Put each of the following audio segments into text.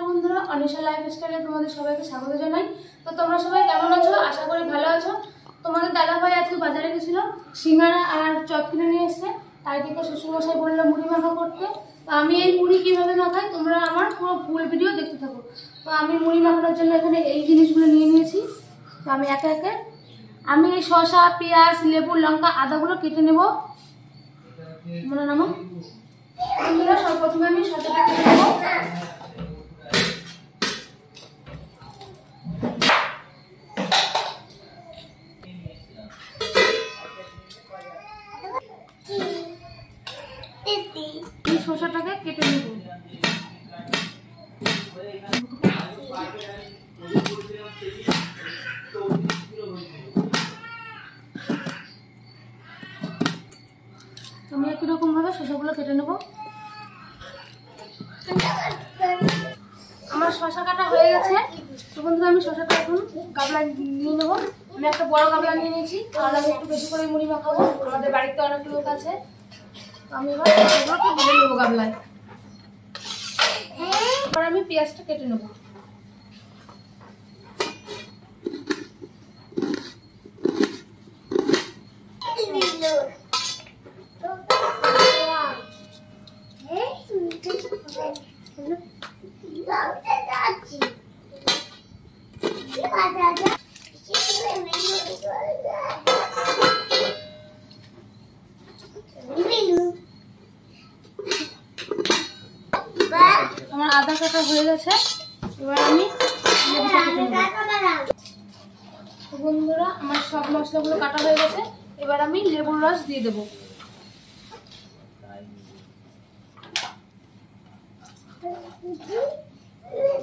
নমস্কার বন্ধুরা, অনিশা লাইফস্টাইলে তোমাদের সবাইকে স্বাগত জানাই। তো তোমরা সবাই কেমন আছো? আশা করি ভালো আছো। তোমাদের দাদাভাই আজকে বাজারে গেছিল, সিঙ্গারা আর চপ কিনে নিয়ে এসছে। তাই থেকে শ্বশুরমশাই বললো মুড়ি মাখা করতে। তো আমি এই মুড়ি কীভাবে মাখাই তোমরা আমার পুরো ফুল ভিডিও দেখতে থাকো। তো আমি মুড়ি মাখানোর জন্য এখানে এই জিনিসগুলো নিয়ে নিয়েছি। তো আমি একে একে আমি এই শসা, পেঁয়াজ, লেবু, লঙ্কা, আদাগুলো কেটে নেব। মনে নামো বন্ধুরা, সর্বপ্রথমে আমি শসাটা কেটে নেব। শসাটাকে কেটে নেব। আমি একই রকম ভাবে শসাগুলো কেটে নেব। আমার শসা কাটা হয়ে গেছে। তো বন্ধুরা, আমি শসাটা এখন গামলায় নিয়ে নেবো। আমি একটা বড় গামলা নিয়ে নিয়েছি, কারণ আমি একটু বেশি করে মুড়ি মাখাবো। আমাদের বাড়িতে অনেক লোক আছে। আমি এবার শসাগুলোকে ঢেলে নেবো গামলায়। এবার আমি পেঁয়াজটা কেটে নেবো। আমার আদা কাটা হয়ে গেছে। এবার আমি বন্ধুরা, আমার সব মশলাগুলো কাটা হয়ে গেছে। এবার আমি লেবুর রস দিয়ে দেবো।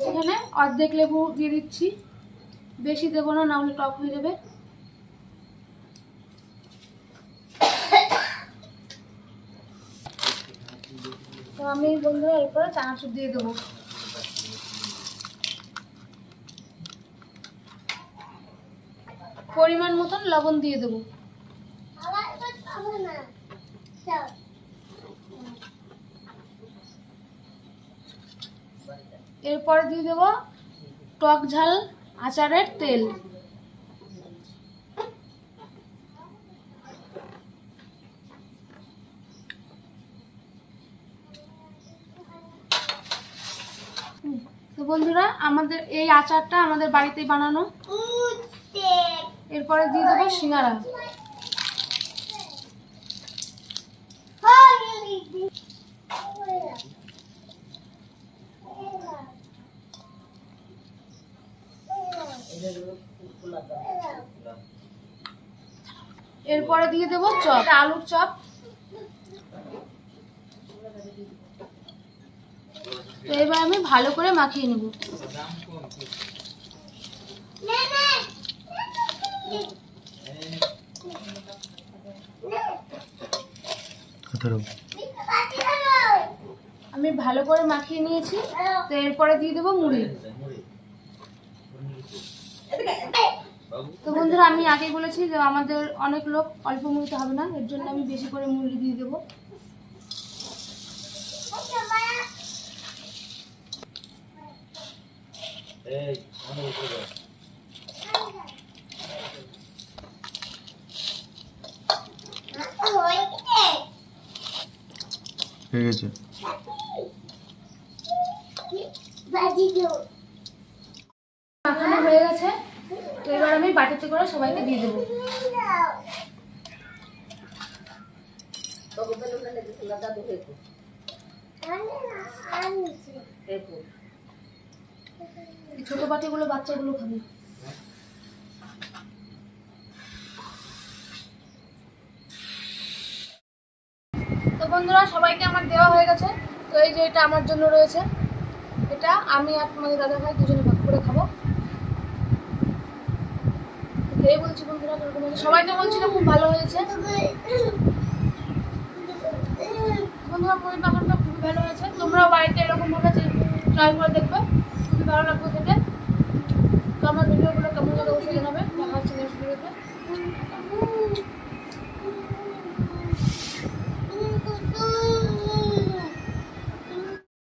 এখানে অর্ধেক লেবু দিয়ে দিচ্ছি, বেশি দেবো না, নাহলে টক হয়ে যাবে। তো আমি বন্ধুরা এরপরে চানাচুর দিয়ে দেবো। পরিমাণ মতন লবণ দিয়ে দেবো। এরপরে দিয়ে দেবো টক ঝাল আচারের তেল। তো বন্ধুরা, আমাদের এই আচারটা আমাদের বাড়িতেই বানানো। এরপরে দিয়ে দেবো সিঙ্গারা। এরপরে দিয়ে দেবো চপ, আলুর চপ। তো এবার আমি ভালো করে মাখিয়ে নেব। আমি ভালো করে মাখিয়ে নিয়েছি। তো এরপরে দিয়ে দেবো মুড়ি। তো বন্ধুরা, আমি আগে বলেছি যে আমাদের অনেক লোক, অল্প মুড়িতে হবে না, এর জন্য আমি বেশি করে মুড়ি দিয়ে দেবো। মাখানো হয়ে গেছে। তো এবার আমি বাটিতে করে সবাইকে দিয়ে দেবো। ছোট বাটিগুলো বাচ্চাগুলো খাবে। তো বন্ধুরা, সবাইকে আমার দেওয়া হয়ে গেছে। তো এই যে এটা আমার জন্য রয়েছে, এটা আমি আর তোমাদের দাদা ভাই দুজনে ভাগ করে খাবো। এই বলছি বন্ধুরা, সবাই তো বলছিল খুব ভালো হয়েছে। বন্ধুরা, মুড়ি মাখানোটা খুবই ভালো হয়েছে। তোমরাও বাড়িতে এরকম ভাবে ট্রাই করে দেখবে, খুবই ভালো লাগবে খেতে।